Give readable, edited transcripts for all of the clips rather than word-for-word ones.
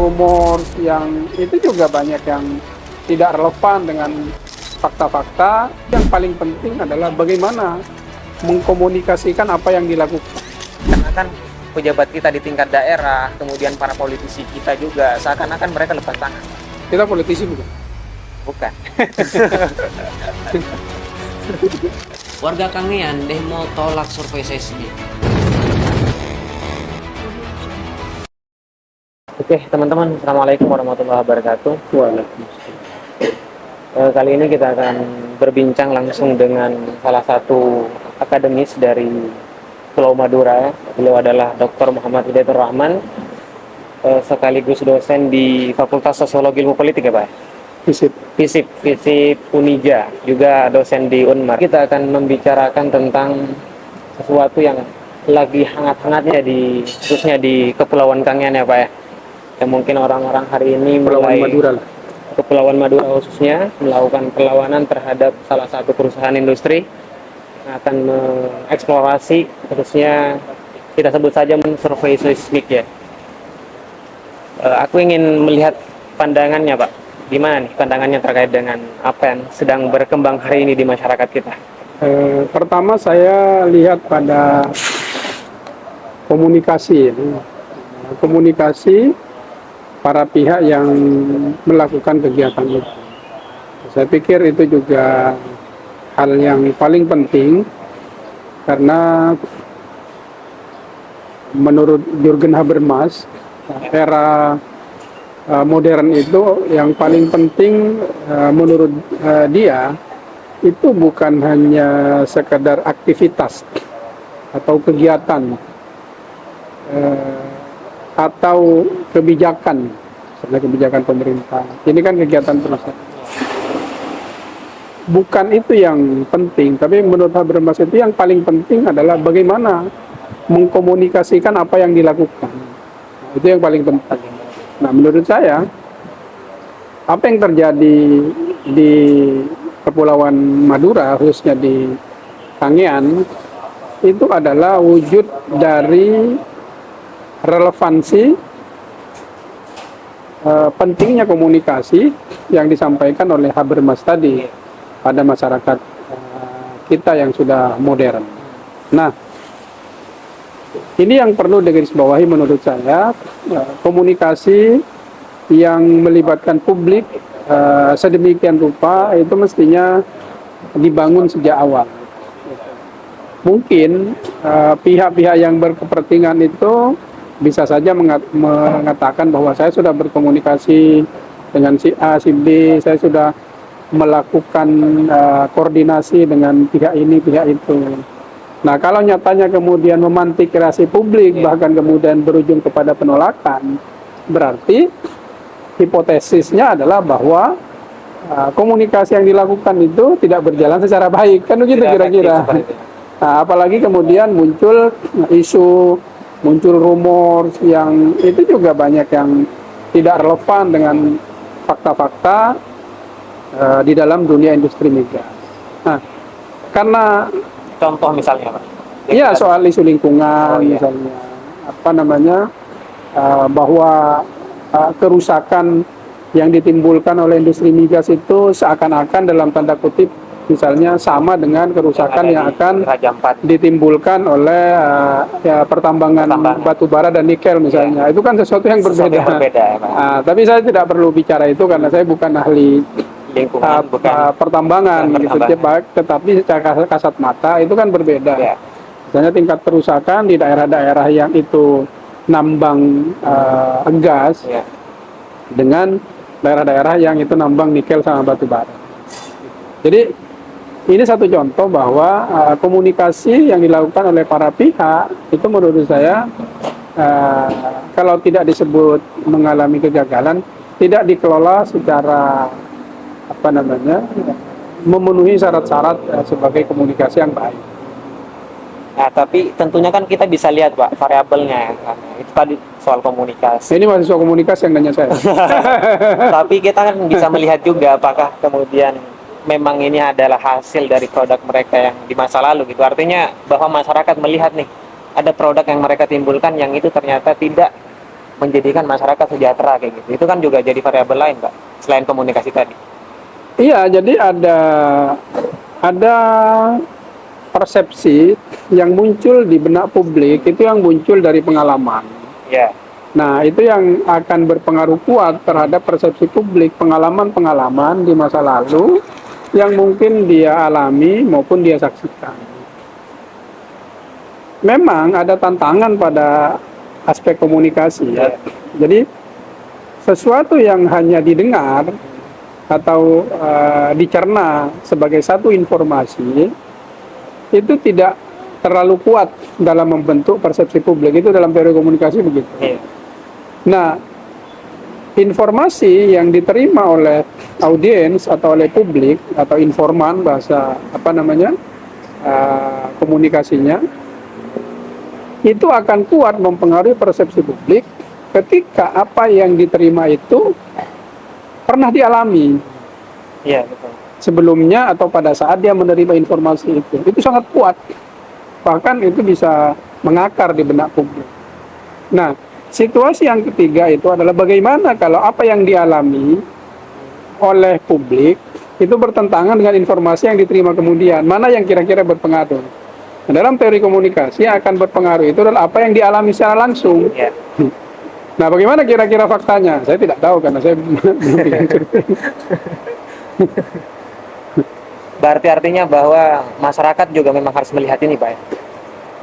rumor yang itu juga banyak yang tidak relevan dengan fakta-fakta. Yang paling penting adalah bagaimana mengkomunikasikan apa yang dilakukan. Karena kan pejabat kita di tingkat daerah, kemudian para politisi kita juga, seakan-akan mereka lepas tangan. Kita politisi bukan? Bukan. Warga Kangean demo tolak survei seismik. Oke, teman-teman, Assalamualaikum warahmatullahi wabarakatuh. Kali ini kita akan berbincang langsung dengan salah satu akademis dari Pulau Madura. Beliau adalah Dr. Muhammad Hidayatur Rahman, sekaligus dosen di Fakultas Sosiologi Ilmu Politik ya Pak? FISIP Unija, juga dosen di Unmar. Kita akan membicarakan tentang sesuatu yang lagi hangat-hangatnya khususnya di Kepulauan Kangean ya Pak ya. Yang mungkin orang-orang hari ini Kepulauan Madura khususnya melakukan perlawanan terhadap salah satu perusahaan industri yang akan mengeksplorasi, khususnya kita sebut saja survei seismik ya. Aku ingin melihat pandangannya Pak. Gimana nih pandangannya terkait dengan apa yang sedang berkembang hari ini di masyarakat kita? Pertama saya lihat pada komunikasi para pihak yang melakukan kegiatan itu. Saya pikir itu juga hal yang paling penting, karena menurut Jürgen Habermas, era modern itu yang paling penting menurut dia itu bukan hanya sekedar aktivitas atau kegiatan atau kebijakan, misalnya kebijakan pemerintah. Ini kan kegiatan perusahaan. Bukan itu yang penting, tapi menurut Habermas itu yang paling penting adalah bagaimana mengkomunikasikan apa yang dilakukan. Itu yang paling penting. Nah, menurut saya, apa yang terjadi di Kepulauan Madura, khususnya di Kangean, itu adalah wujud dari relevansi pentingnya komunikasi yang disampaikan oleh Habermas tadi pada masyarakat kita yang sudah modern. Nah, ini yang perlu digarisbawahi menurut saya, komunikasi yang melibatkan publik sedemikian rupa itu mestinya dibangun sejak awal. Mungkin pihak-pihak yang berkepentingan itu bisa saja mengatakan bahwa saya sudah berkomunikasi dengan si A, si B, saya sudah melakukan koordinasi dengan pihak ini, pihak itu. Nah, kalau nyatanya kemudian memantik reaksi publik, bahkan kemudian berujung kepada penolakan, berarti hipotesisnya adalah bahwa komunikasi yang dilakukan itu tidak berjalan secara baik, kan begitu kira-kira. Nah, apalagi kemudian muncul isu, muncul rumor yang itu juga banyak yang tidak relevan dengan fakta-fakta di dalam dunia industri migas. Nah, karena Contoh misalnya Pak? iya, soal isu lingkungan misalnya, bahwa kerusakan yang ditimbulkan oleh industri migas itu seakan-akan dalam tanda kutip misalnya sama dengan kerusakan yang akan ditimbulkan oleh pertambangan batu bara dan nikel misalnya. Itu kan sesuatu yang berbeda. Tapi saya tidak perlu bicara itu karena saya bukan ahli lingkungan, pertambangan gitu, tetapi secara kasat mata itu kan berbeda. Misalnya tingkat kerusakan di daerah-daerah yang itu nambang gas dengan daerah-daerah yang itu nambang nikel sama batu bara. Jadi ini satu contoh bahwa komunikasi yang dilakukan oleh para pihak itu menurut saya kalau tidak disebut mengalami kegagalan, tidak dikelola secara memenuhi syarat-syarat sebagai komunikasi yang baik. Nah, tapi tentunya kan kita bisa lihat Pak variabelnya kan. Itu tadi soal komunikasi. Ini mahasiswa komunikasi yang nanya saya. Tapi kita kan bisa melihat juga apakah kemudian memang ini adalah hasil dari produk mereka yang di masa lalu gitu. Artinya bahwa masyarakat melihat nih ada produk yang mereka timbulkan yang itu ternyata tidak menjadikan masyarakat sejahtera kayak gitu. Itu kan juga jadi variabel lain, Pak, selain komunikasi tadi. Iya, jadi ada persepsi yang muncul di benak publik itu yang muncul dari pengalaman. Ya. Nah, itu yang akan berpengaruh kuat terhadap persepsi publik, pengalaman-pengalaman di masa lalu yang mungkin dia alami maupun dia saksikan. Memang ada tantangan pada aspek komunikasi ya. Jadi sesuatu yang hanya didengar atau dicerna sebagai satu informasi itu tidak terlalu kuat dalam membentuk persepsi publik. Itu dalam teori komunikasi begitu. Nah, informasi yang diterima oleh audiens atau oleh publik atau informan, bahasa komunikasinya, itu akan kuat mempengaruhi persepsi publik ketika apa yang diterima itu pernah dialami. Iya, betul. Sebelumnya atau pada saat dia menerima informasi itu sangat kuat. Bahkan itu bisa mengakar di benak publik. Nah, situasi yang ketiga itu adalah bagaimana kalau apa yang dialami oleh publik itu bertentangan dengan informasi yang diterima kemudian. Mana yang kira-kira berpengaruh? Nah, dalam teori komunikasi yang akan berpengaruh itu adalah apa yang dialami secara langsung. Ya. Nah, bagaimana kira-kira faktanya? Saya tidak tahu karena saya belum bikin survei. Berarti artinya bahwa masyarakat juga memang harus melihat ini, Pak, ya?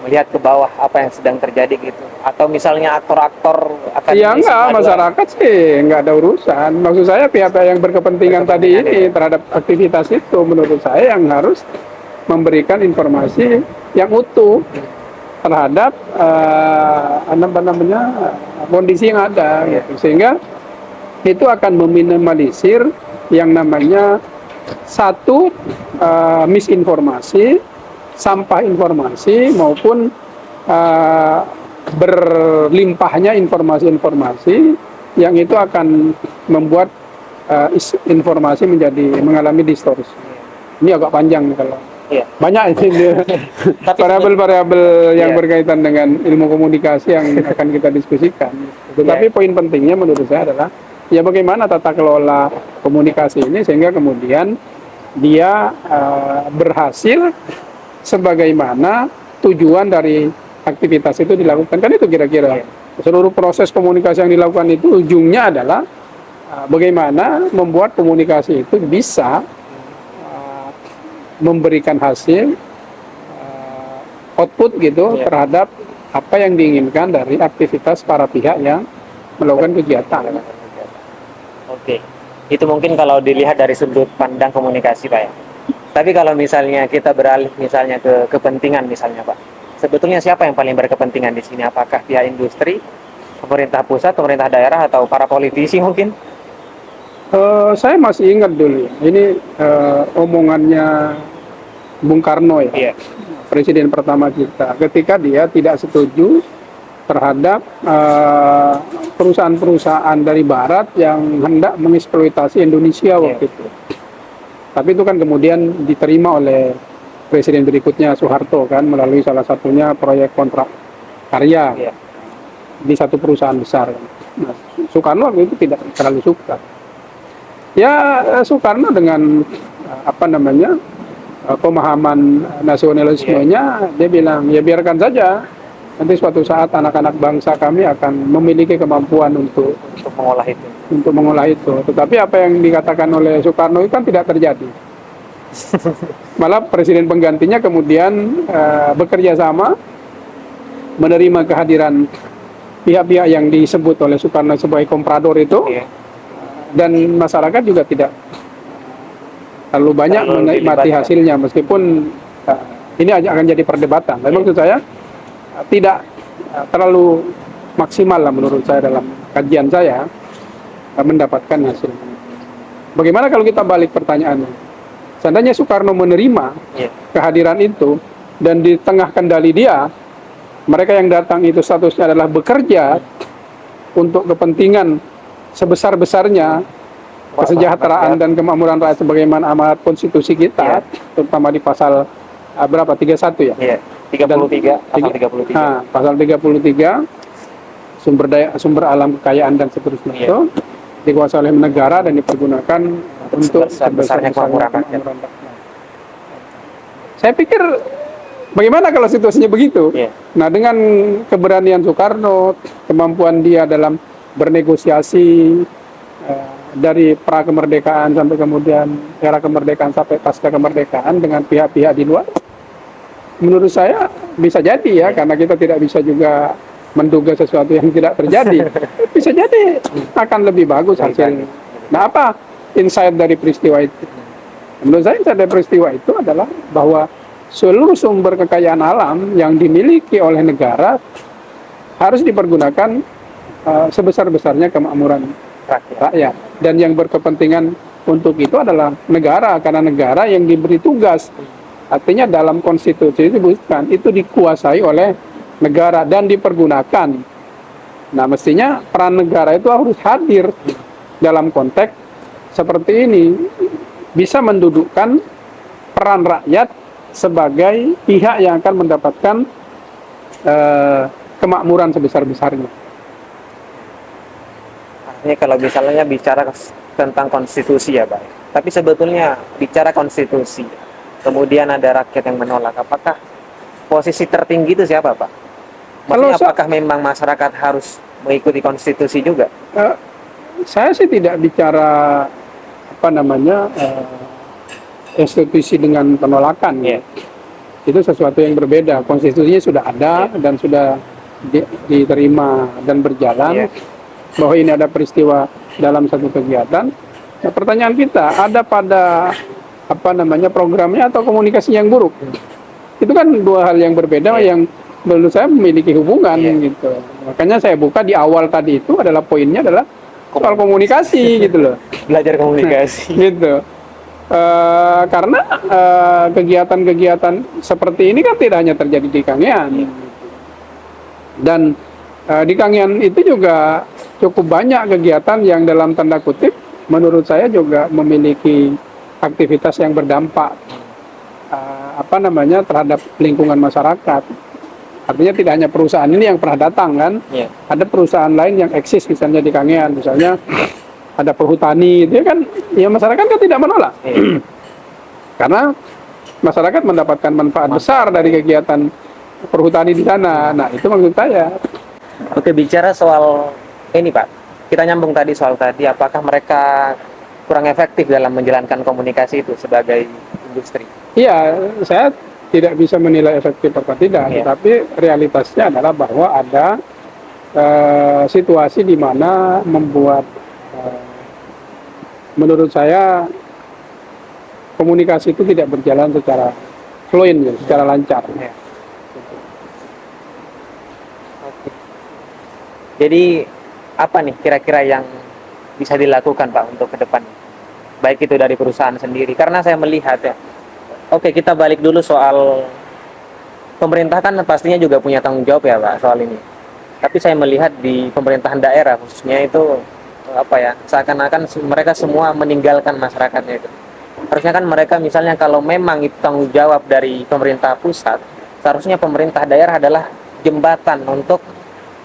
Melihat ke bawah apa yang sedang terjadi gitu. Atau misalnya aktor-aktor akan Ya enggak, masyarakat sih enggak ada urusan. Maksud saya pihak yang berkepentingan tadi ini terhadap aktivitas itu menurut saya yang harus memberikan informasi yang utuh terhadap kondisi yang ada gitu. Sehingga itu akan meminimalisir yang namanya satu misinformasi, sampah informasi maupun berlimpahnya informasi-informasi yang itu akan membuat informasi mengalami distorsi. Ini agak panjang kalau banyak ini variabel-variabel yang berkaitan dengan ilmu komunikasi yang akan kita diskusikan. Tetapi poin pentingnya menurut saya adalah ya bagaimana tata kelola komunikasi ini sehingga kemudian dia berhasil sebagaimana tujuan dari aktivitas itu dilakukan. Kan itu kira-kira seluruh proses komunikasi yang dilakukan itu ujungnya adalah bagaimana membuat komunikasi itu bisa memberikan hasil output gitu terhadap apa yang diinginkan dari aktivitas para pihak yang melakukan kegiatan. Oke, itu mungkin kalau dilihat dari sudut pandang komunikasi, Pak, ya. Tapi kalau misalnya kita beralih misalnya ke kepentingan misalnya, Pak, sebetulnya siapa yang paling berkepentingan di sini? Apakah pihak industri, pemerintah pusat, pemerintah daerah, atau para politisi mungkin? Saya masih ingat dulu, ini omongannya Bung Karno ya, presiden pertama kita, ketika dia tidak setuju terhadap perusahaan-perusahaan dari Barat yang hendak mengeksploitasi Indonesia waktu itu. Tapi itu kan kemudian diterima oleh presiden berikutnya Soeharto kan melalui salah satunya proyek kontrak karya di satu perusahaan besar. Nah, Soekarno waktu itu tidak terlalu suka. Ya Soekarno dengan pemahaman nasionalismenya dia bilang ya biarkan saja, nanti suatu saat anak-anak bangsa kami akan memiliki kemampuan untuk mengolah itu. Tetapi apa yang dikatakan oleh Soekarno itu kan tidak terjadi. Malah presiden penggantinya kemudian bekerja sama menerima kehadiran pihak-pihak yang disebut oleh Soekarno sebagai komprador itu. Dan masyarakat juga tidak terlalu banyak menikmati hasilnya, meskipun ini akan jadi perdebatan. Tapi maksud saya tidak terlalu maksimal lah menurut saya dalam kajian saya mendapatkan hasil. Bagaimana kalau kita balik pertanyaannya? Seandainya Soekarno menerima kehadiran itu dan di tengah kendali dia, mereka yang datang itu statusnya adalah bekerja untuk kepentingan sebesar-besarnya kesejahteraan dan kemakmuran rakyat sebagaimana amanat konstitusi kita, terutama di pasal berapa? 31 ya? 33, pasal 33. Nah, pasal 33. sumber alam kekayaan dan seterusnya Iya. itu dikuasai oleh negara dan dipergunakan untuk sebesar-besarnya kemakmuran rakyat. kemakmuran rakyat. Saya pikir bagaimana kalau situasinya begitu? Iya. Nah, dengan keberanian Soekarno, kemampuan dia dalam bernegosiasi dari pra kemerdekaan sampai kemudian era kemerdekaan sampai pasca kemerdekaan dengan pihak-pihak di luar, menurut saya bisa jadi ya, karena kita tidak bisa juga menduga sesuatu yang tidak terjadi. Bisa jadi akan lebih bagus hasilnya. Nah, apa insight dari peristiwa itu? Menurut saya insight dari peristiwa itu adalah bahwa seluruh sumber kekayaan alam yang dimiliki oleh negara harus dipergunakan sebesar-besarnya kemakmuran rakyat. Dan yang berkepentingan untuk itu adalah negara, karena negara yang diberi tugas. Artinya dalam konstitusi disebutkan itu dikuasai oleh negara dan dipergunakan. Nah, mestinya peran negara itu harus hadir dalam konteks seperti ini, bisa mendudukkan peran rakyat sebagai pihak yang akan mendapatkan kemakmuran sebesar-besarnya. Artinya kalau misalnya bicara tentang konstitusi ya Pak, tapi sebetulnya bicara konstitusi, kemudian ada rakyat yang menolak, apakah posisi tertinggi itu siapa Pak? Maksudnya apakah memang masyarakat harus mengikuti konstitusi juga? Saya sih tidak bicara institusi dengan penolakan. Yeah. Itu sesuatu yang berbeda. Konstitusinya sudah ada dan sudah diterima dan berjalan. Yeah. Bahwa ini ada peristiwa dalam satu kegiatan. Nah, pertanyaan kita, ada pada programnya atau komunikasi yang buruk? Itu kan dua hal yang berbeda yang menurut saya memiliki hubungan gitu. Makanya saya buka di awal tadi itu adalah poinnya adalah soal komunikasi gitu loh. Belajar komunikasi. Gitu. Karena kegiatan-kegiatan seperti ini kan tidak hanya terjadi di Kangean. Dan di Kangean itu juga cukup banyak kegiatan yang dalam tanda kutip menurut saya juga memiliki aktivitas yang berdampak terhadap lingkungan masyarakat. Artinya tidak hanya perusahaan ini yang pernah datang kan, ada perusahaan lain yang eksis misalnya di Kangean, misalnya ada perhutani, itu kan ya masyarakat kan tidak menolak, karena masyarakat mendapatkan manfaat besar dari kegiatan perhutani di sana. Nah, itu maksud saya. Oke, bicara soal ini Pak, kita nyambung tadi soal tadi, apakah mereka kurang efektif dalam menjalankan komunikasi itu sebagai industri? Iya, saya tidak bisa menilai efektif atau tidak, tetapi realitasnya adalah bahwa ada situasi di mana membuat menurut saya komunikasi itu tidak berjalan secara fluid, secara lancar. Jadi apa nih kira-kira yang bisa dilakukan Pak untuk ke depan? Baik itu dari perusahaan sendiri, karena saya melihat ya, oke, kita balik dulu soal pemerintah kan pastinya juga punya tanggung jawab ya Pak soal ini. Tapi saya melihat di pemerintahan daerah khususnya itu seakan-akan mereka semua meninggalkan masyarakatnya itu. Harusnya kan mereka misalnya kalau memang itu tanggung jawab dari pemerintah pusat, seharusnya pemerintah daerah adalah jembatan untuk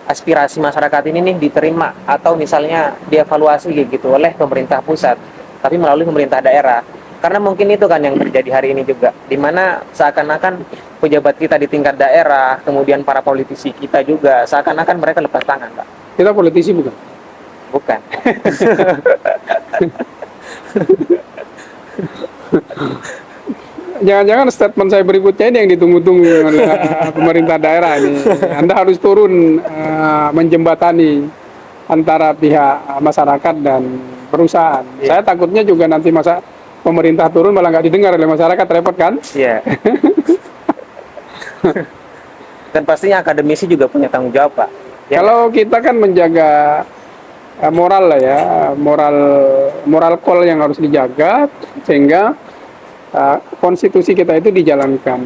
aspirasi masyarakat ini nih diterima atau misalnya dievaluasi gitu oleh pemerintah pusat, tapi melalui pemerintah daerah. Karena mungkin itu kan yang terjadi hari ini juga, di mana seakan-akan pejabat kita di tingkat daerah, kemudian para politisi kita juga, seakan-akan mereka lepas tangan, Pak. Kita politisi bukan? Bukan. Jangan-jangan statement saya berikutnya ini yang ditunggu-tunggu oleh pemerintah daerah ini. Anda harus turun menjembatani antara pihak masyarakat dan perusahaan. Saya takutnya juga nanti pemerintah turun malah nggak didengar oleh masyarakat, repot kan? Iya. Dan pastinya akademisi juga punya tanggung jawab, Pak. Ya. Kalau kita kan menjaga moral lah ya, moral call yang harus dijaga sehingga konstitusi kita itu dijalankan.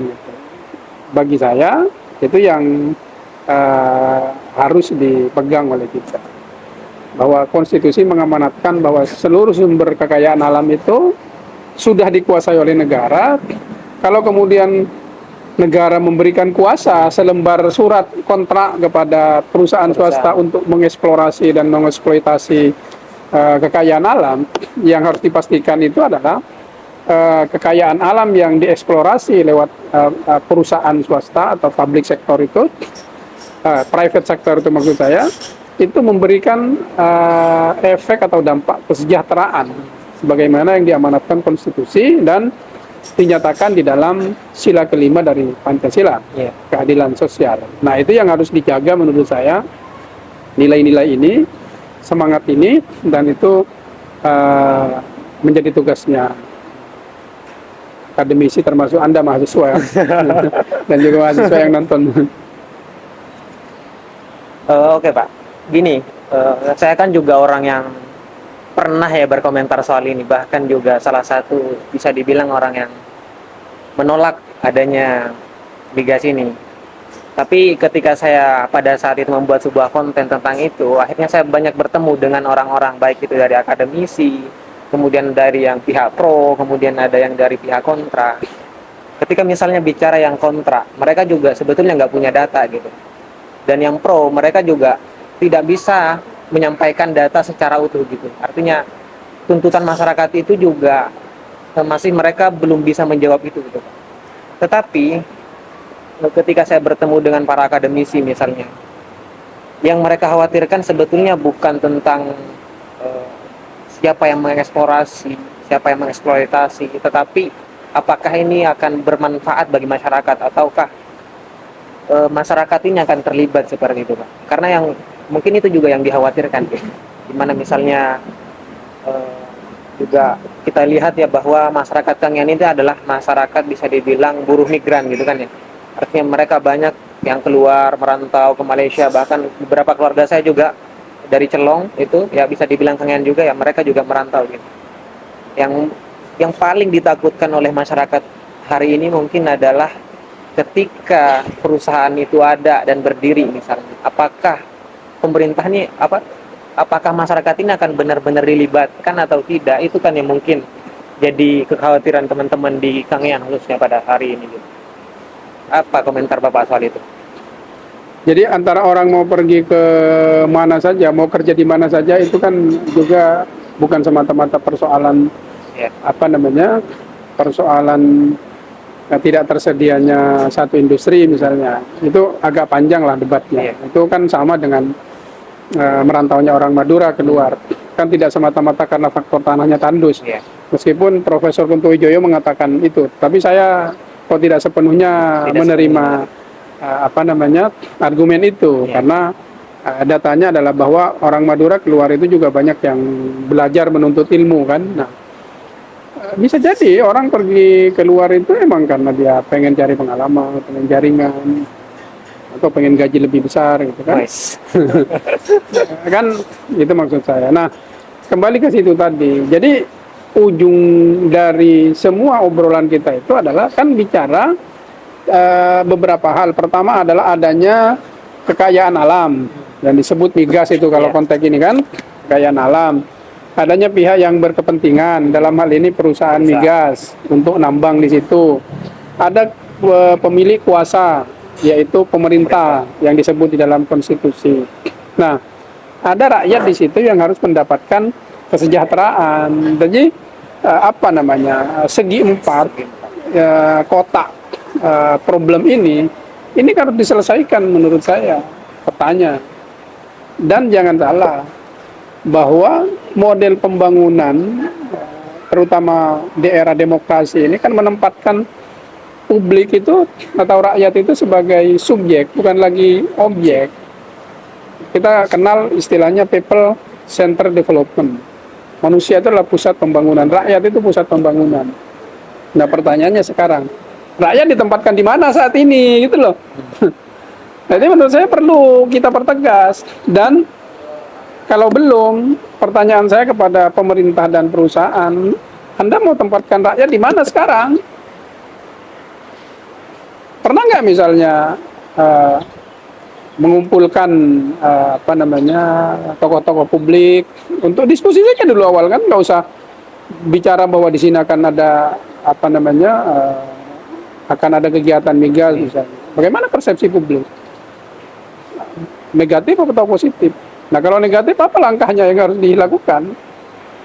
Bagi saya itu yang harus dipegang oleh kita. Bahwa konstitusi mengamanatkan bahwa seluruh sumber kekayaan alam itu sudah dikuasai oleh negara. Kalau kemudian negara memberikan kuasa selembar surat kontrak kepada perusahaan swasta untuk mengeksplorasi dan mengeksploitasi kekayaan alam, yang harus dipastikan itu adalah kekayaan alam yang dieksplorasi lewat perusahaan swasta atau public sector itu, private sector itu maksud saya, itu memberikan efek atau dampak kesejahteraan sebagaimana yang diamanatkan konstitusi dan dinyatakan di dalam sila kelima dari Pancasila, keadilan sosial. Nah, itu yang harus dijaga menurut saya, nilai-nilai ini, semangat ini, dan itu menjadi tugasnya akademisi, termasuk Anda mahasiswa dan juga mahasiswa yang nonton. Oke Pak, gini, saya kan juga orang yang pernah ya berkomentar soal ini, bahkan juga salah satu bisa dibilang orang yang menolak adanya migas ini. Tapi ketika saya pada saat itu membuat sebuah konten tentang itu, akhirnya saya banyak bertemu dengan orang-orang, baik itu dari akademisi, kemudian dari yang pihak pro, kemudian ada yang dari pihak kontra. Ketika misalnya bicara yang kontra, mereka juga sebetulnya nggak punya data gitu. Dan yang pro, mereka juga tidak bisa menyampaikan data secara utuh gitu. Artinya tuntutan masyarakat itu juga masih mereka belum bisa menjawab itu gitu. Tetapi ketika saya bertemu dengan para akademisi misalnya, yang mereka khawatirkan sebetulnya bukan tentang siapa yang mengeksplorasi, siapa yang mengeksploitasi, tetapi apakah ini akan bermanfaat bagi masyarakat ataukah masyarakat ini akan terlibat seperti itu, Pak. Karena yang mungkin itu juga yang dikhawatirkan, dimana misalnya juga kita lihat ya bahwa masyarakat Kangean itu adalah masyarakat bisa dibilang buruh migran gitu kan ya. Artinya mereka banyak yang keluar merantau ke Malaysia, bahkan beberapa keluarga saya juga dari Celong itu ya bisa dibilang Kangean juga ya, mereka juga merantau gitu. Yang paling ditakutkan oleh masyarakat hari ini mungkin adalah ketika perusahaan itu ada dan berdiri misalnya, apakah pemerintah ini apakah masyarakat ini akan benar-benar dilibatkan atau tidak, itu kan yang mungkin jadi kekhawatiran teman-teman di Kangean khususnya pada hari ini gitu. Apa komentar Bapak soal itu? Jadi antara orang mau pergi ke mana saja, mau kerja di mana saja, itu kan juga bukan semata-mata persoalan persoalan tidak tersedianya satu industri misalnya. Itu agak panjang lah debatnya. Itu kan sama dengan merantaunya orang Madura keluar. Kan tidak semata-mata karena faktor tanahnya tandus. Meskipun Profesor Kunto Wijoyo mengatakan itu, tapi saya kok tidak sepenuhnya menerima argumen itu, karena datanya adalah bahwa orang Madura keluar itu juga banyak yang belajar menuntut ilmu kan. Nah, bisa jadi orang pergi keluar itu emang karena dia pengen cari pengalaman, pengen jaringan, atau pengen gaji lebih besar gitu kan. Nice. Kan itu maksud saya. Nah, kembali ke situ tadi. Jadi ujung dari semua obrolan kita itu adalah kan bicara beberapa hal. Pertama adalah adanya kekayaan alam yang disebut migas itu kalau konteks ini kan, kekayaan alam. Adanya pihak yang berkepentingan, dalam hal ini perusahaan migas untuk nambang di situ. Ada pemilik kuasa, yaitu pemerintah yang disebut di dalam konstitusi. Nah, ada rakyat di situ yang harus mendapatkan kesejahteraan. Jadi segi empat kotak problem ini harus diselesaikan menurut saya petanya. Dan jangan salah bahwa model pembangunan terutama di era demokrasi ini kan menempatkan publik itu atau rakyat itu sebagai subjek, bukan lagi objek. Kita kenal istilahnya people center development. Manusia itu adalah pusat pembangunan, rakyat itu pusat pembangunan. Nah, pertanyaannya sekarang, rakyat ditempatkan di mana saat ini gitu loh. Jadi menurut saya perlu kita pertegas. Dan kalau belum, pertanyaan saya kepada pemerintah dan perusahaan, Anda mau tempatkan rakyat di mana sekarang? Pernah nggak misalnya mengumpulkan tokoh-tokoh publik untuk diskusi saja dulu awal, kan nggak usah bicara bahwa di sini akan ada akan ada kegiatan migas misalnya. Bagaimana persepsi publik? Negatif atau positif? Nah kalau negatif apa langkahnya yang harus dilakukan?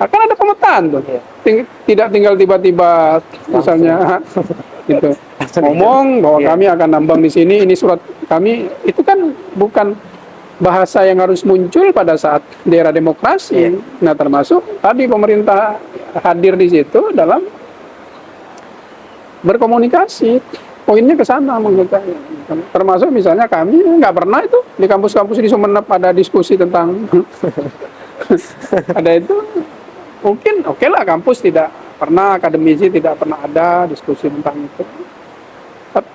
Akan ada pemetaan tuh. Tidak tinggal tiba-tiba misalnya gitu ngomong bahwa kami akan nambang di sini, ini surat kami, itu kan bukan bahasa yang harus muncul pada saat di era demokrasi. Nah termasuk tadi pemerintah hadir di situ dalam berkomunikasi, poinnya ke sana menurut saya. Termasuk misalnya kami nggak pernah itu di kampus-kampus di Sumeneb ada diskusi tentang ada itu. Mungkin oke lah kampus tidak pernah, akademisi tidak pernah ada diskusi tentang itu.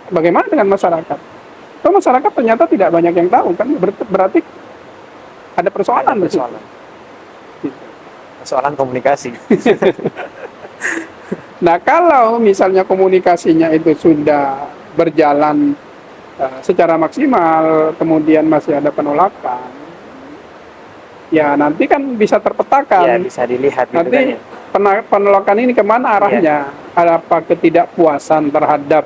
Bagaimana dengan masyarakat? Kalau masyarakat ternyata tidak banyak yang tahu kan, berarti ada persoalan. Persoalan komunikasi. Nah kalau misalnya komunikasinya itu sudah berjalan secara maksimal, kemudian masih ada penolakan, ya nanti kan bisa terpetakan. Ya, bisa dilihat gitu Nanti kan ya. penolakan ini kemana arahnya? Apa ketidakpuasan terhadap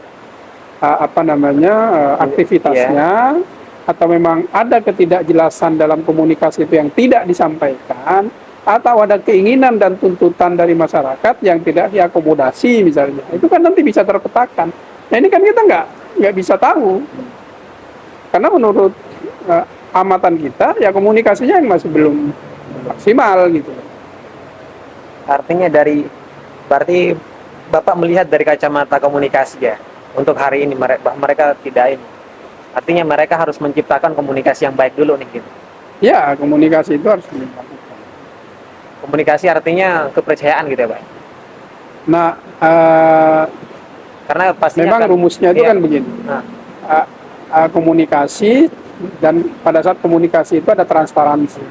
aktivitasnya, atau memang ada ketidakjelasan dalam komunikasi itu yang tidak disampaikan, atau ada keinginan dan tuntutan dari masyarakat yang tidak diakomodasi misalnya. Itu kan nanti bisa terpetakan. Nah ini kan kita nggak bisa tahu, karena menurut amatan kita ya komunikasinya yang masih belum maksimal gitu. Artinya berarti Bapak melihat dari kacamata komunikasi ya, untuk hari ini mereka tidak ini. Artinya mereka harus menciptakan komunikasi yang baik dulu nih gitu. Ya, komunikasi itu harus dilakukan. Komunikasi artinya kepercayaan gitu ya, Pak. Nah, karena pastinya memang kan, rumusnya itu kan begini. Komunikasi, dan pada saat komunikasi itu ada transparansi.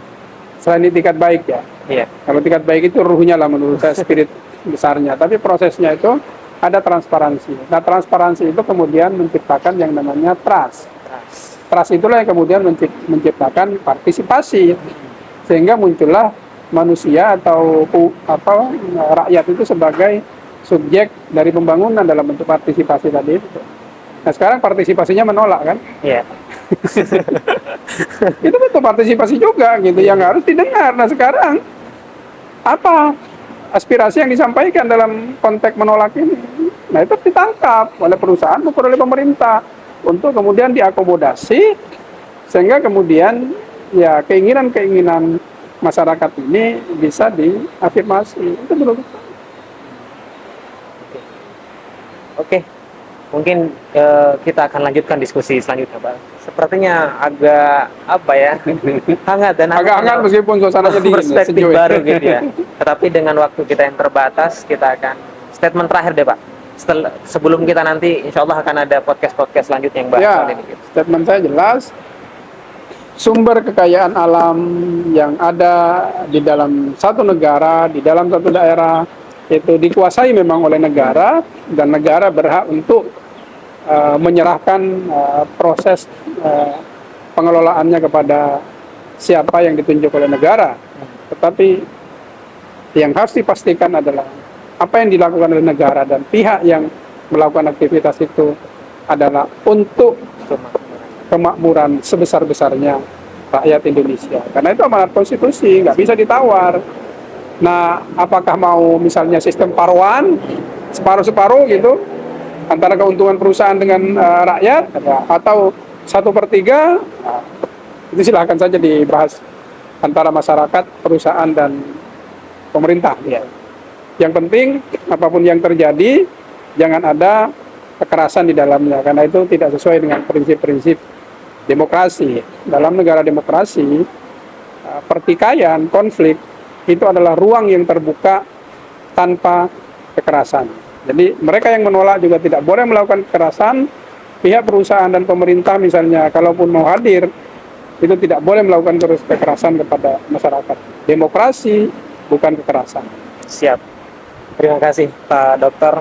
Selain itikat baik ya. Iya. Kalau itikat baik itu ruhnya lah menurut saya, spirit besarnya. Tapi prosesnya itu ada transparansi. Nah, transparansi itu kemudian menciptakan yang namanya trust. Trust itulah yang kemudian menciptakan partisipasi. Sehingga muncullah manusia atau rakyat itu sebagai subjek dari pembangunan dalam bentuk partisipasi tadi itu. Nah, sekarang partisipasinya menolak kan? Iya. Itu bentuk partisipasi juga gitu yang harus didengar. Nah, sekarang apa aspirasi yang disampaikan dalam konteks menolak ini? Nah, itu ditangkap oleh perusahaan maupun oleh pemerintah untuk kemudian diakomodasi, sehingga kemudian ya keinginan-keinginan masyarakat ini bisa diafirmasi. Itu menurut saya. Oke. Mungkin kita akan lanjutkan diskusi selanjutnya, Pak. Sepertinya agak hangat dan Agak hangat meskipun suasananya dingin, perspektif sejuk. baru gitu ya. Tetapi dengan waktu kita yang terbatas, kita akan statement terakhir deh, Pak. Sebelum kita nanti insya Allah akan ada podcast selanjutnya yang bahas soal ini. Gitu. Statement saya jelas. Sumber kekayaan alam yang ada di dalam satu negara, di dalam satu daerah, itu dikuasai memang oleh negara, dan negara berhak untuk menyerahkan proses pengelolaannya kepada siapa yang ditunjuk oleh negara. Tetapi yang harus dipastikan adalah apa yang dilakukan oleh negara dan pihak yang melakukan aktivitas itu adalah untuk kemakmuran sebesar-besarnya rakyat Indonesia. Karena itu amanat konstitusi, nggak bisa ditawar. Nah, apakah mau misalnya sistem paruan, separuh-separuh gitu, antara keuntungan perusahaan dengan rakyat, atau 1/3, itu silahkan saja dibahas antara masyarakat, perusahaan, dan pemerintah. Ya. Yang penting, apapun yang terjadi, jangan ada kekerasan di dalamnya, karena itu tidak sesuai dengan prinsip-prinsip demokrasi. Dalam negara demokrasi, pertikaian, konflik, itu adalah ruang yang terbuka tanpa kekerasan. Jadi mereka yang menolak juga tidak boleh melakukan kekerasan. Pihak perusahaan dan pemerintah misalnya, kalaupun mau hadir, itu tidak boleh melakukan kekerasan kepada masyarakat. Demokrasi bukan kekerasan. Siap. Terima kasih Pak Dokter.